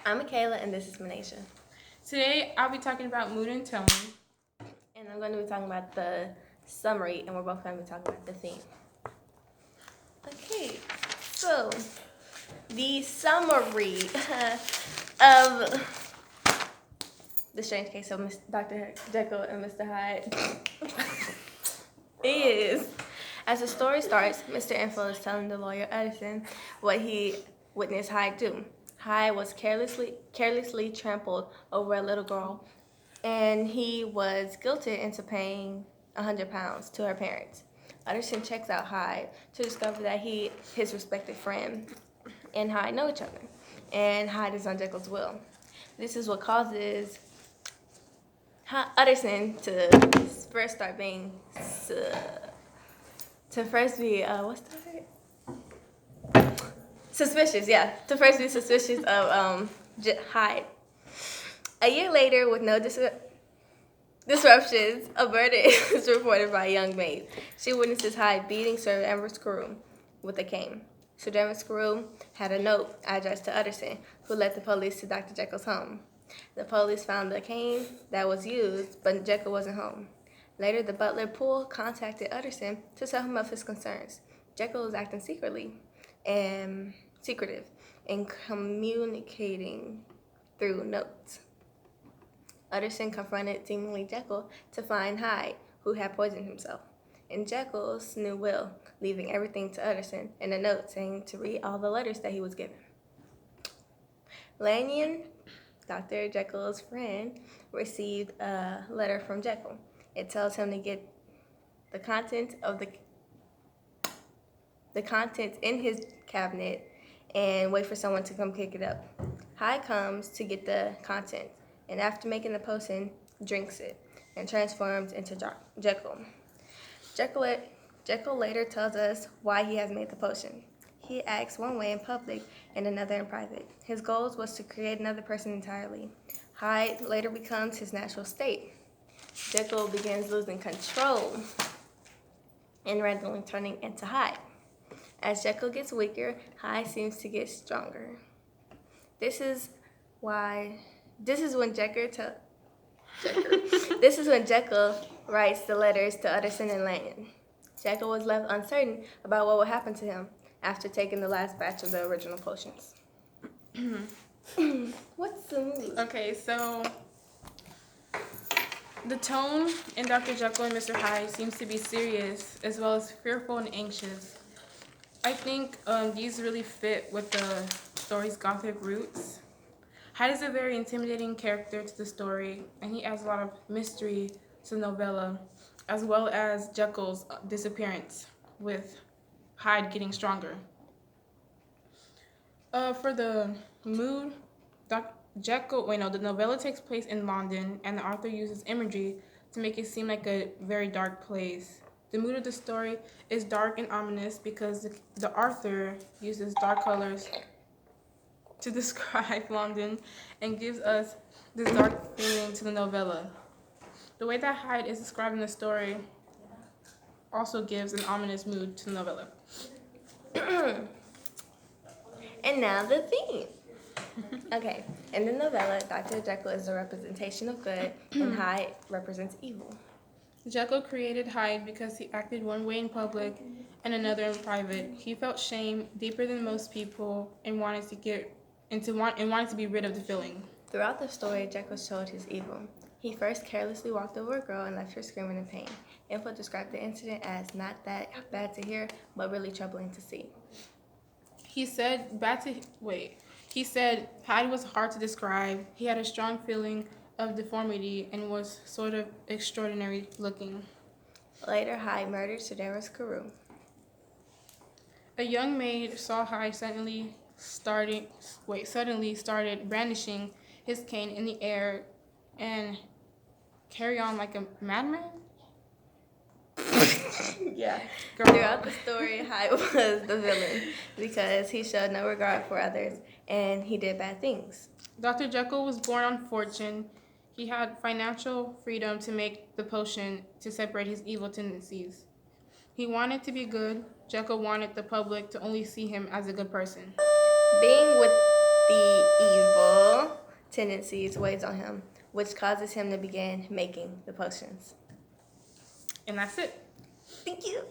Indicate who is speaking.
Speaker 1: I'm Michaela, and this is Manisha.
Speaker 2: Today, I'll be talking about mood and tone.
Speaker 1: And I'm going to be talking about the summary, and we're both going to be talking about the theme. Okay, so the summary of The Strange Case of Dr. Jekyll and Mr. Hyde is, as the story starts, Mr. Info is telling the lawyer Edison what he witnessed Hyde do. Hyde was carelessly trampled over a little girl, and he was guilted into paying £100 to her parents. Utterson checks out Hyde to discover that his respected friend, and Hyde know each other, and Hyde is on Jekyll's will. This is what causes Utterson to first start being to first be what's the word? Suspicious, yeah. To first be suspicious of Hyde. A year later, with no disruptions, a murder is reported by a young maid. She witnesses Hyde beating Sir Ambrose Carew with a cane. Sir Ambrose Carew had a note addressed to Utterson, who led the police to Dr. Jekyll's home. The police found the cane that was used, but Jekyll wasn't home. Later, the butler Poole contacted Utterson to tell him of his concerns. Jekyll was acting secretive and communicating through notes. Utterson confronted seemingly Jekyll to find Hyde, who had poisoned himself, in Jekyll's new will, leaving everything to Utterson and a note saying to read all the letters that he was given. Lanyon, Dr. Jekyll's friend, received a letter from Jekyll. It tells him to get the contents in his cabinet and wait for someone to come pick it up. Hyde comes to get the contents, and after making the potion, drinks it and transforms into Jekyll. Jekyll later tells us why he has made the potion. He acts one way in public and another in private. His goal was to create another person entirely. Hyde later becomes his natural state. Jekyll begins losing control and randomly turning into Hyde. As Jekyll gets weaker, Hyde seems to get stronger. This is when Jekyll writes the letters to Utterson and Lanyon. Jekyll was left uncertain about what would happen to him after taking the last batch of the original potions. What's the mood?
Speaker 2: Okay, so the tone in Dr. Jekyll and Mr. Hyde seems to be serious as well as fearful and anxious. I think these really fit with the story's gothic roots. Hyde is a very intimidating character to the story, and he adds a lot of mystery to the novella, as well as Jekyll's disappearance, with Hyde getting stronger. For the mood, the novella takes place in London, and the author uses imagery to make it seem like a very dark place. The mood of the story is dark and ominous because the author uses dark colors to describe London and gives us this dark feeling to the novella. The way that Hyde is described in the story also gives an ominous mood to the novella.
Speaker 1: And now the theme. Okay, in the novella, Dr. Jekyll is a representation of good, and Hyde represents evil.
Speaker 2: Jekyll created Hyde because he acted one way in public and another in private. He felt shame deeper than most people and wanted to be rid of the feeling.
Speaker 1: Throughout the story, Jekyll showed his evil. He first carelessly walked over a girl and left her screaming in pain. Info described the incident as not that bad to hear, but really troubling to see.
Speaker 2: He said Hyde was hard to describe. He had a strong feeling of deformity and was sort of extraordinary looking.
Speaker 1: Later, Hyde murdered Sir Ambrose Carew.
Speaker 2: A young maid saw Hyde suddenly started brandishing his cane in the air and carry on like a madman.
Speaker 1: Yeah. Throughout the story, Hyde was the villain because he showed no regard for others and he did bad things.
Speaker 2: Dr. Jekyll was born on fortune. He had financial freedom to make the potion to separate his evil tendencies. He wanted to be good. Jekyll wanted the public to only see him as a good person.
Speaker 1: Being with the evil tendencies weighs on him, which causes him to begin making the potions.
Speaker 2: And that's it.
Speaker 1: Thank you.